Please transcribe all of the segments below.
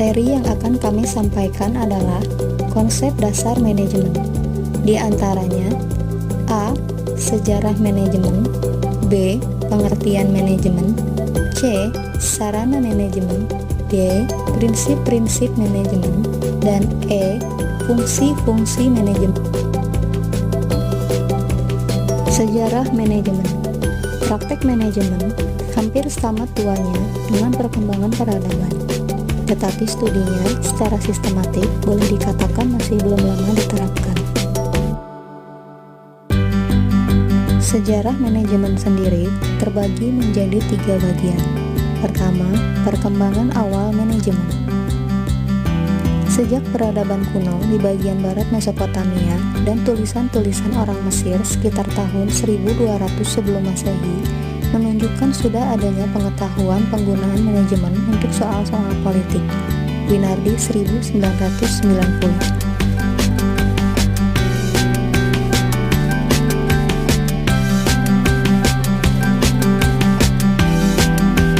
Materi yang akan kami sampaikan adalah konsep dasar manajemen. Di antaranya A. Sejarah manajemen, B. Pengertian manajemen, C. Sarana manajemen, D. Prinsip-prinsip manajemen, dan E. Fungsi-fungsi manajemen. Sejarah manajemen. Praktek manajemen hampir sama tuanya dengan perkembangan peradaban, tetapi studinya secara sistematik boleh dikatakan masih belum lama diterapkan. Sejarah manajemen sendiri terbagi menjadi 3 bagian. Pertama, perkembangan awal manajemen. Sejak peradaban kuno di bagian barat Mesopotamia dan tulisan-tulisan orang Mesir sekitar tahun 1200 sebelum Masehi menunjukkan sudah adanya pengetahuan penggunaan manajemen untuk soal-soal politik. Winardi 1990.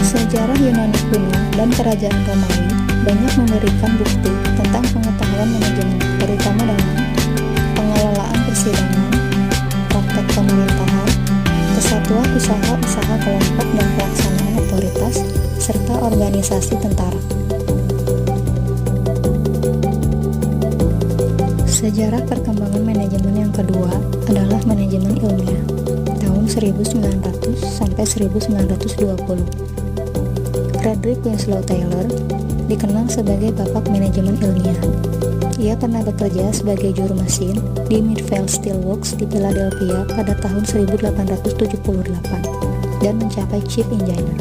Sejarah Yunani kuno dan kerajaan Romawi banyak memberikan bukti tentang pengetahuan manajemen, terutama dalam pengelolaan persidangan, praktek pemerintahan, kesatuan usaha kelompok dan pelaksanaan otoritas, serta organisasi tentara. Sejarah perkembangan manajemen yang kedua adalah manajemen ilmiah, tahun 1900 sampai 1920. Frederick Winslow Taylor dikenal sebagai bapak manajemen ilmiah. Ia pernah bekerja sebagai juru mesin di Midvale Steel Works di Philadelphia pada tahun 1878 dan mencapai chief engineer.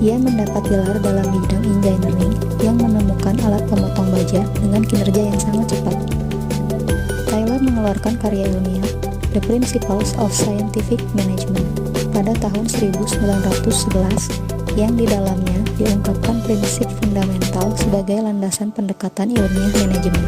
Ia mendapat gelar dalam bidang engineering yang menemukan alat pemotong baja dengan kinerja yang sangat cepat. Taylor mengeluarkan karya ilmiah The Principles of Scientific Management pada tahun 1911 yang di dalamnya diungkapkan prinsip fundamental sebagai landasan pendekatan ilmiah manajemen.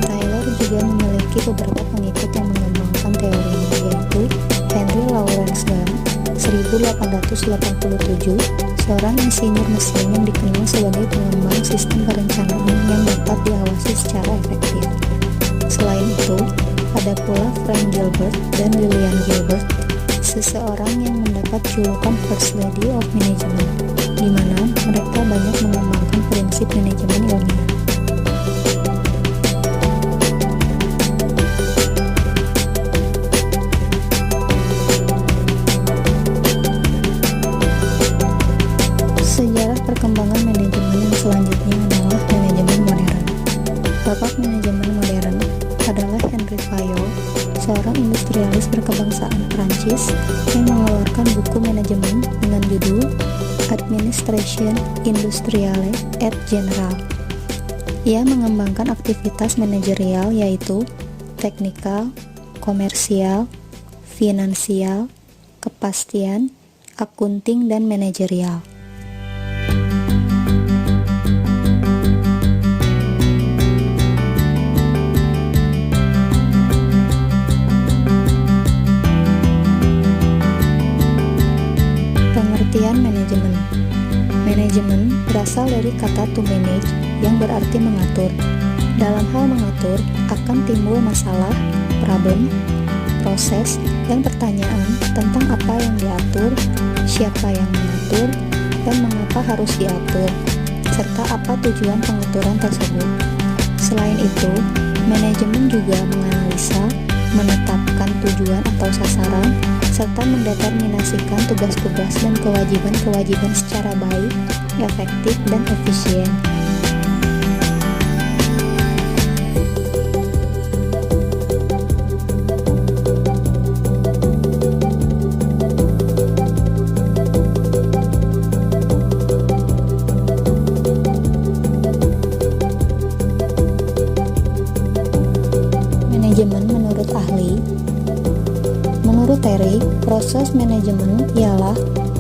Taylor juga memiliki beberapa pengikut yang mengembangkan teorinya, yaitu Henry Lawrence Dunn 1887, seorang insinyur mesin yang dikenal sebagai pengembang sistem perencanaan yang dapat diawasi secara efektif. Selain itu, ada pula Frank Gilbert dan Lillian Gilbert, seseorang yang mendapat julukan First Lady of Management, di mana mereka banyak mengembangkan prinsip manajemen ilmiah. Sejarah perkembangan manajemen yang selanjutnya adalah manajemen modern. Bapak manajemen modern adalah Henry Fayol, seorang industrialis berkebangsaan Prancis yang mengeluarkan buku manajemen dengan judul Administration Industriale et Générale. Ia mengembangkan aktivitas manajerial yaitu teknikal, komersial, finansial, kepastian, akunting, dan manajerial. Pengertian manajemen. Manajemen berasal dari kata to manage yang berarti mengatur. Dalam hal mengatur akan timbul masalah, problem, proses, dan pertanyaan tentang apa yang diatur, siapa yang mengatur, dan mengapa harus diatur, serta apa tujuan pengaturan tersebut. Selain itu, manajemen juga menganalisa, menetapkan tujuan atau sasaran, serta mendeterminasikan tugas-tugas dan kewajiban-kewajiban secara baik, efektif, dan efisien. Manajemen menurut ahli. Menurut Terry, proses manajemen ialah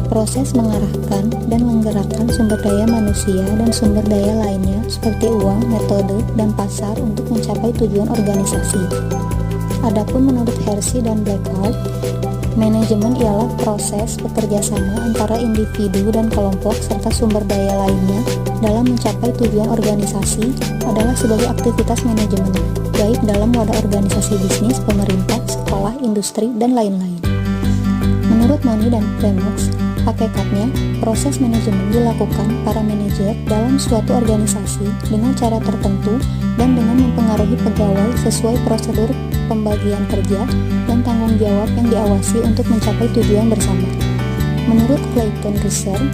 proses mengarahkan dan menggerakkan sumber daya manusia dan sumber daya lainnya seperti uang, metode, dan pasar untuk mencapai tujuan organisasi. Adapun menurut Hersey dan Blackhart, Manajemen ialah proses bekerja sama antara individu dan kelompok serta sumber daya lainnya dalam mencapai tujuan organisasi adalah sebagai aktivitas manajemen, baik dalam wadah organisasi bisnis, pemerintah, sekolah, industri, dan lain-lain. Menurut Money dan Premax, hakikatnya, proses manajemen dilakukan para manajer dalam suatu organisasi dengan cara tertentu dan dengan mempengaruhi pegawai sesuai prosedur pembagian kerja dan tanggung jawab yang diawasi untuk mencapai tujuan bersama. Menurut Clayton Research,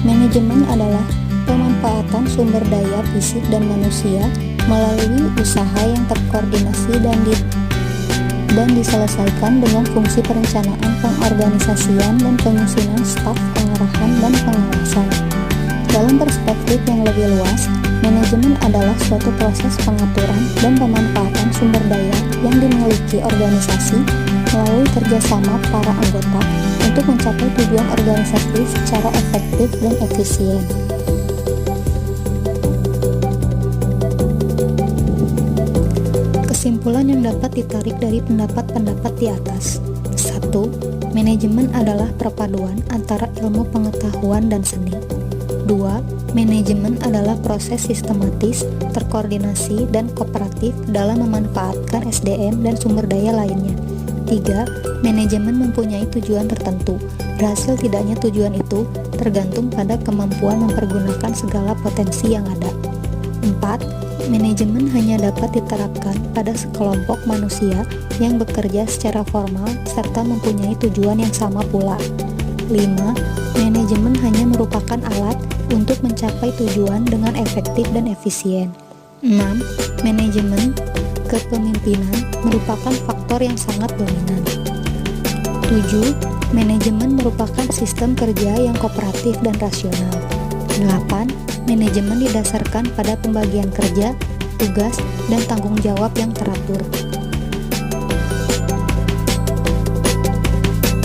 manajemen adalah pemanfaatan sumber daya fisik dan manusia melalui usaha yang terkoordinasi dan diselesaikan dengan fungsi perencanaan, pengorganisasian, dan penyusunan staf, pengarahan, dan pengawasan. Dalam perspektif yang lebih luas, manajemen adalah suatu proses pengaturan dan pemanfaatan sumber daya yang dimiliki organisasi melalui kerjasama para anggota untuk mencapai tujuan organisasi secara efektif dan efisien. Kesimpulan yang dapat ditarik dari pendapat-pendapat di atas. 1. Manajemen adalah perpaduan antara ilmu pengetahuan dan seni. 2. Manajemen adalah proses sistematis, terkoordinasi, dan kooperatif dalam memanfaatkan SDM dan sumber daya lainnya. 3. Manajemen mempunyai tujuan tertentu. Berhasil tidaknya tujuan itu tergantung pada kemampuan mempergunakan segala potensi yang ada. 4. Manajemen hanya dapat diterapkan pada sekelompok manusia yang bekerja secara formal serta mempunyai tujuan yang sama pula. 5. Manajemen hanya merupakan alat untuk mencapai tujuan dengan efektif dan efisien. 6. Manajemen kepemimpinan merupakan faktor yang sangat dominan. 7. Manajemen merupakan sistem kerja yang kooperatif dan rasional. 8. Manajemen didasarkan pada pembagian kerja, tugas, dan tanggung jawab yang teratur.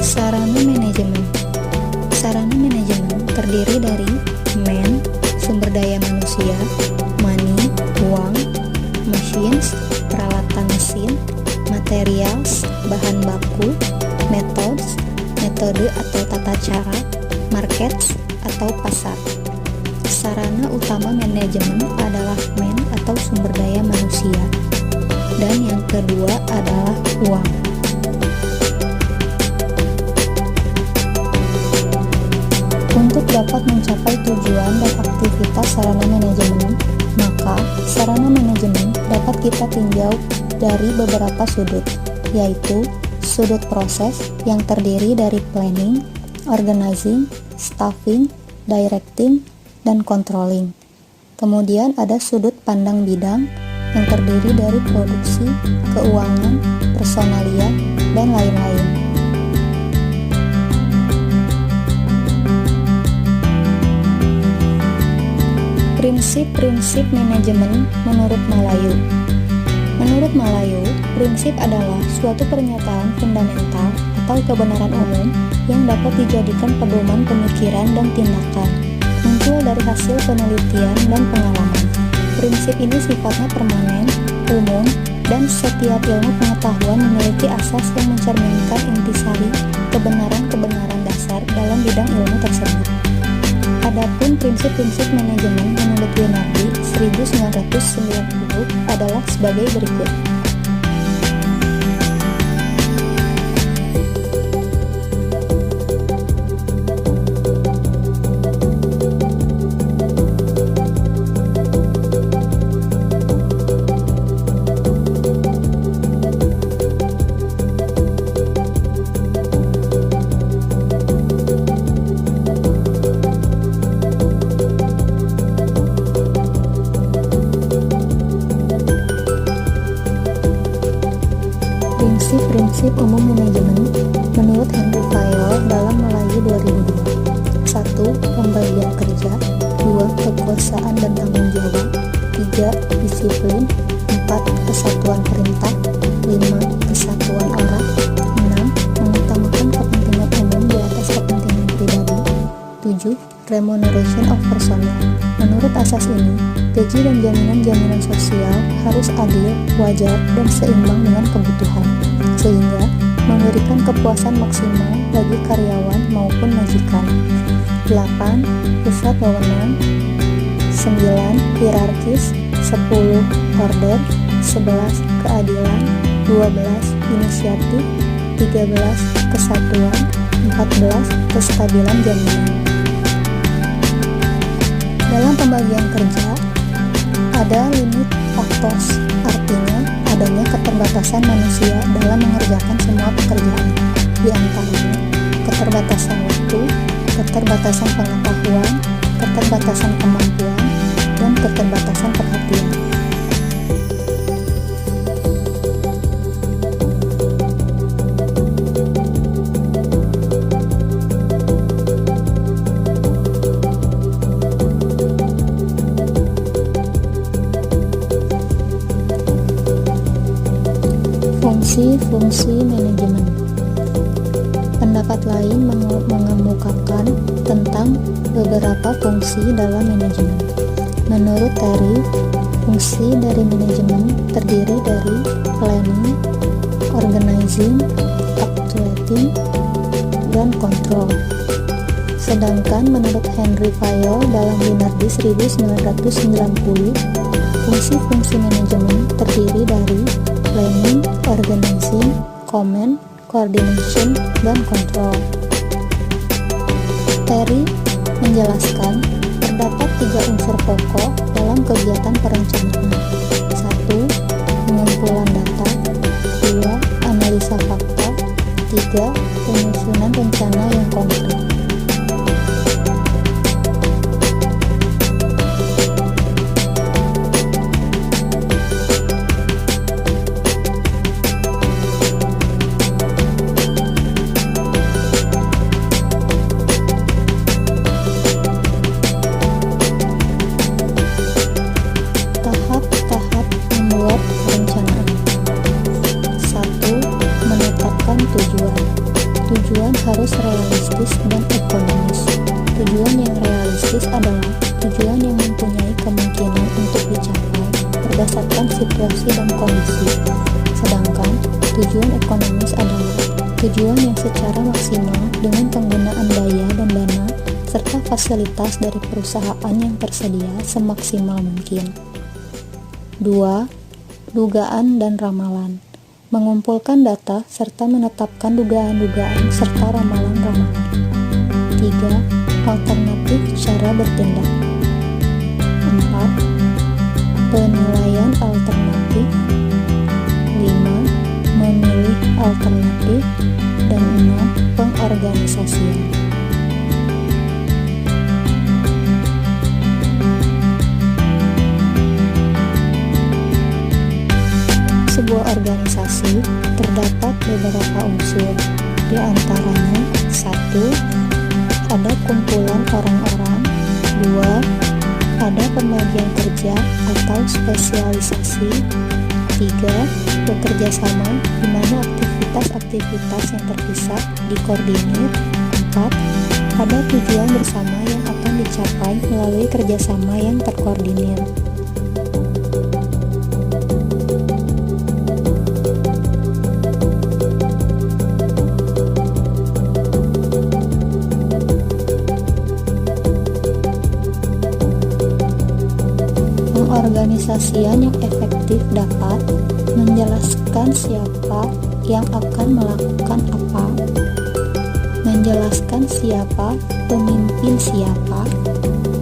Sarana manajemen. Sarana manajemen terdiri dari man, sumber daya manusia, money, uang, machines, peralatan mesin, materials, bahan baku, methods, metode atau tata cara, markets atau pasar. Sarana utama manajemen adalah man atau sumber daya manusia, dan yang kedua adalah uang. Untuk dapat mencapai tujuan dan aktivitas sarana manajemen, maka sarana manajemen dapat kita tinjau dari beberapa sudut, yaitu sudut proses yang terdiri dari planning, organizing, staffing, directing, dan controlling. Kemudian ada sudut pandang bidang yang terdiri dari produksi, keuangan, personalia, dan lain-lain. Prinsip-prinsip manajemen menurut Malayu. Menurut Malayu, prinsip adalah suatu pernyataan fundamental atau kebenaran umum yang dapat dijadikan pedoman pemikiran dan tindakan, muncul dari hasil penelitian dan pengalaman. Prinsip ini sifatnya permanen, umum, dan setiap ilmu pengetahuan memiliki asas yang mencerminkan intisari kebenaran-kebenaran dasar dalam bidang ilmu tersebut. Adapun prinsip-prinsip manajemen menurut Winardi 1990 adalah sebagai berikut. Prinsip umum manajemen menurut Henry Fayol dalam Melayu 2002. 1. Pembagian kerja. 2. Kekuasaan dan tanggung jawab. 3. Disiplin. 4. Kesatuan perintah. 5. Kesatuan arah. 6. Mengutamakan kepentingan umum di atas kepentingan pribadi. 7. Remuneration of personnel. Menurut asas ini, gaji dan jaminan-jaminan sosial harus adil, wajar, dan seimbang dengan kebutuhan, sehingga memberi memberikan kepuasan maksimal bagi karyawan maupun majikan. 8. Pusat wewenang. 9. Hierarkis. 10. Order. 11. Keadilan. 12. Inisiatif. 13. Kesatuan. 14. Kestabilan jaminan. Dalam pembagian kerja, ada limit factors, artinya adanya keterbatasan manusia dalam mengerjakan semua pekerjaan, di antaranya keterbatasan waktu, keterbatasan pengetahuan, keterbatasan kemampuan, dan keterbatasan perhatian. Fungsi manajemen. Pendapat lain mengemukakan tentang beberapa fungsi dalam manajemen. Menurut Terry, fungsi dari manajemen terdiri dari planning, organizing, actuating, dan control. Sedangkan menurut Henry Fayol dalam Lunardi 1990, fungsi-fungsi manajemen terdiri dari planning, organizing, command, coordination, dan control. Terry menjelaskan terdapat 3 unsur pokok dalam kegiatan perencanaan. 1. Pengumpulan data. 2. Analisa fakta. 3. Penyusunan rencana yang konkret. Tujuan harus realistis dan ekonomis. Tujuan yang realistis adalah tujuan yang mempunyai kemungkinan untuk dicapai berdasarkan situasi dan kondisi. Sedangkan tujuan ekonomis adalah tujuan yang secara maksimal dengan penggunaan daya dan dana serta fasilitas dari perusahaan yang tersedia semaksimal mungkin. 2. Dugaan dan ramalan. Mengumpulkan data serta menetapkan dugaan-dugaan serta ramalan-ramalan. 3. Alternatif cara bertindak. 4. Penilaian alternatif. 5. Memilih alternatif. Dan 6. Pengorganisasian. Sebuah organisasi terdapat beberapa unsur, di antaranya 1. Ada kumpulan orang-orang. 2. Ada pembagian kerja atau spesialisasi. 3. Bekerja sama di mana aktivitas-aktivitas yang terpisah dikoordinir. 4. Ada tujuan bersama yang akan dicapai melalui kerjasama yang terkoordinir. Pengorganisasian yang efektif dapat menjelaskan siapa yang akan melakukan apa, menjelaskan siapa pemimpin siapa,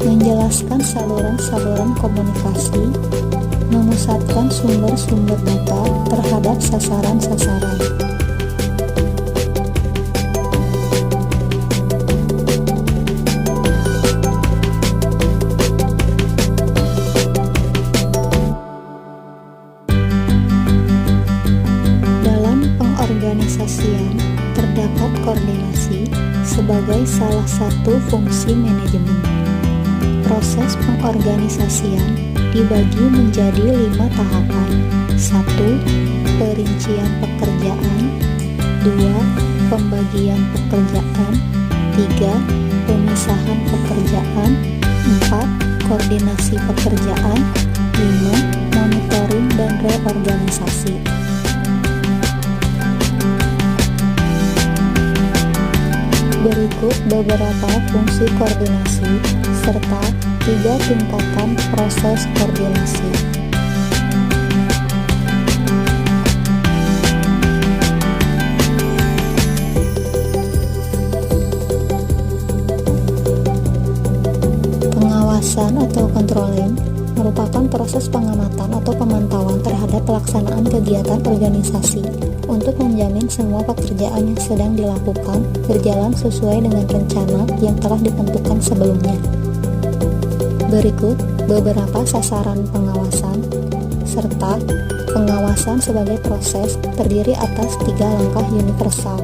menjelaskan saluran-saluran komunikasi, memusatkan sumber-sumber data terhadap sasaran-sasaran. Pengorganisasian terdapat koordinasi sebagai salah satu fungsi manajemen. Proses pengorganisasian dibagi menjadi 5 tahapan. 1. Perincian pekerjaan. 2. Pembagian pekerjaan. 3. Pemisahan pekerjaan. 4. Koordinasi pekerjaan. 5. Monitoring dan reorganisasi. Berikut beberapa fungsi koordinasi serta 3 tingkatan proses koordinasi. Pengawasan atau controlling merupakan proses pengamatan atau pemantauan terhadap pelaksanaan kegiatan organisasi untuk menjamin semua pekerjaan yang sedang dilakukan berjalan sesuai dengan rencana yang telah ditentukan sebelumnya. Berikut beberapa sasaran pengawasan, serta pengawasan sebagai proses terdiri atas 3 langkah universal.